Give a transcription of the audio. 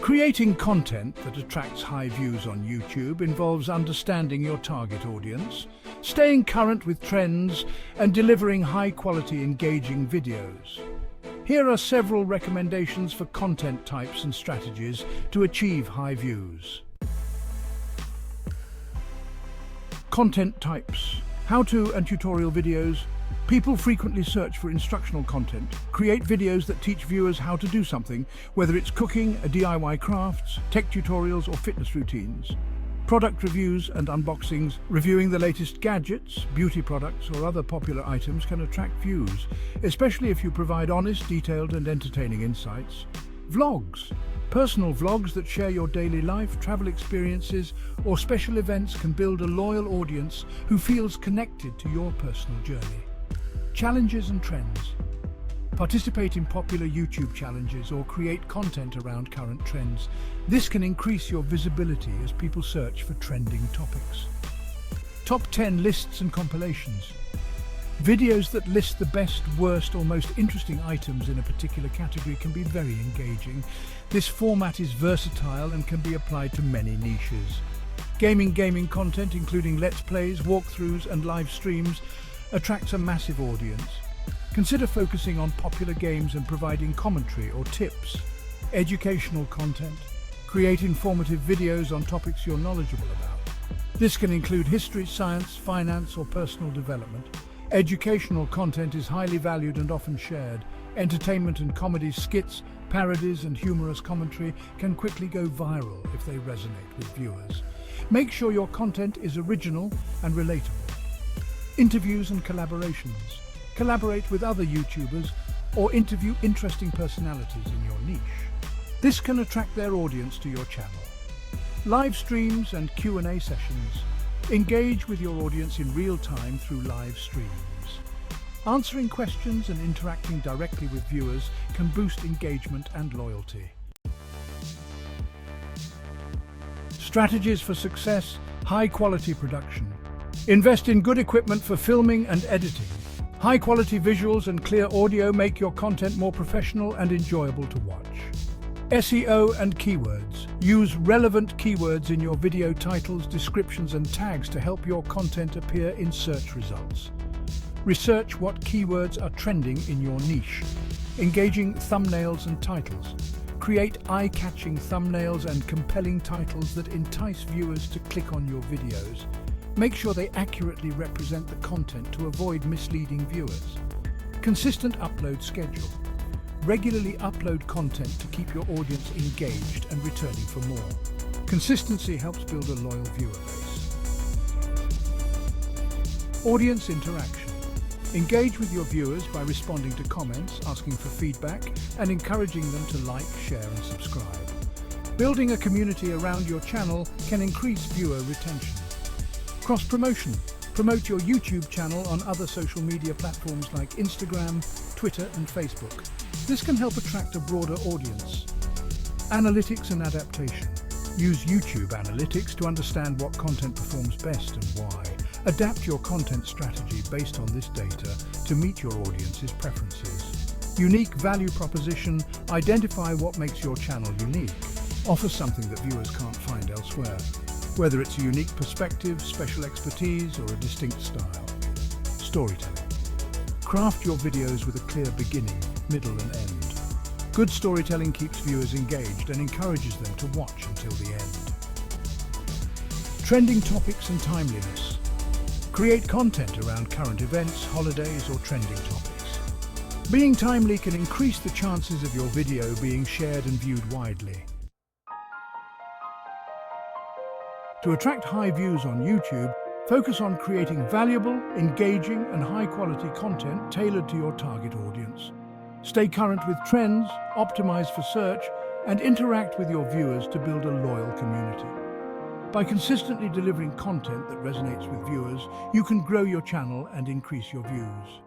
Creating content that attracts high views on YouTube involves understanding your target audience, staying current with trends, and delivering high-quality, engaging videos. Here are several recommendations for content types and strategies to achieve high views. Content types: how-to and tutorial videos. People frequently search for instructional content. Create videos that teach viewers how to do something, whether it's cooking, DIY crafts, tech tutorials, or fitness routines. Product reviews and unboxings. Reviewing the latest gadgets, beauty products, or other popular items can attract views, especially if you provide honest, detailed, and entertaining insights. Vlogs. Personal vlogs that share your daily life, travel experiences, or special events can build a loyal audience who feels connected to your personal journey. Challenges and trends. Participate in popular YouTube challenges or create content around current trends. This can increase your visibility as people search for trending topics. Top 10 lists and compilations. Videos that list the best, worst, or most interesting items in a particular category can be very engaging. This format is versatile and can be applied to many niches. Gaming content, including Let's Plays, walkthroughs, and live streams, attracts a massive audience. Consider focusing on popular games and providing commentary or tips. Educational content. Create informative videos on topics you're knowledgeable about. This can include history, science, finance, or personal development. Educational content is highly valued and often shared. Entertainment and comedy skits, parodies, and humorous commentary can quickly go viral if they resonate with viewers. Make sure your content is original and relatable. Interviews and collaborations. Collaborate with other YouTubers or interview interesting personalities in your niche. This can attract their audience to your channel. Live streams and Q&A sessions. Engage with your audience in real time through live streams. Answering questions and interacting directly with viewers can boost engagement and loyalty. Strategies for success: high-quality production. Invest in good equipment for filming and editing. High-quality visuals and clear audio make your content more professional and enjoyable to watch. SEO and keywords. Use relevant keywords in your video titles, descriptions, and tags to help your content appear in search results. Research what keywords are trending in your niche. Engaging thumbnails and titles. Create eye-catching thumbnails and compelling titles that entice viewers to click on your videos. Make sure they accurately represent the content to avoid misleading viewers. Consistent upload schedule. Regularly upload content to keep your audience engaged and returning for more. Consistency helps build a loyal viewer base. Audience interaction. Engage with your viewers by responding to comments, asking for feedback, and encouraging them to like, share, and subscribe. Building a community around your channel can increase viewer retention. Cross-promotion. Promote your YouTube channel on other social media platforms like Instagram, Twitter, and Facebook. This can help attract a broader audience. Analytics and adaptation. Use YouTube analytics to understand what content performs best and why. Adapt your content strategy based on this data to meet your audience's preferences. Unique value proposition. Identify what makes your channel unique. Offer something that viewers can't find elsewhere, whether it's a unique perspective, special expertise, or a distinct style. Storytelling. Craft your videos with a clear beginning, middle, and end. Good storytelling keeps viewers engaged and encourages them to watch until the end. Trending topics and timeliness. Create content around current events, holidays, or trending topics. Being timely can increase the chances of your video being shared and viewed widely. To attract high views on YouTube, focus on creating valuable, engaging, and high-quality content tailored to your target audience. Stay current with trends, optimize for search, and interact with your viewers to build a loyal community. By consistently delivering content that resonates with viewers, you can grow your channel and increase your views.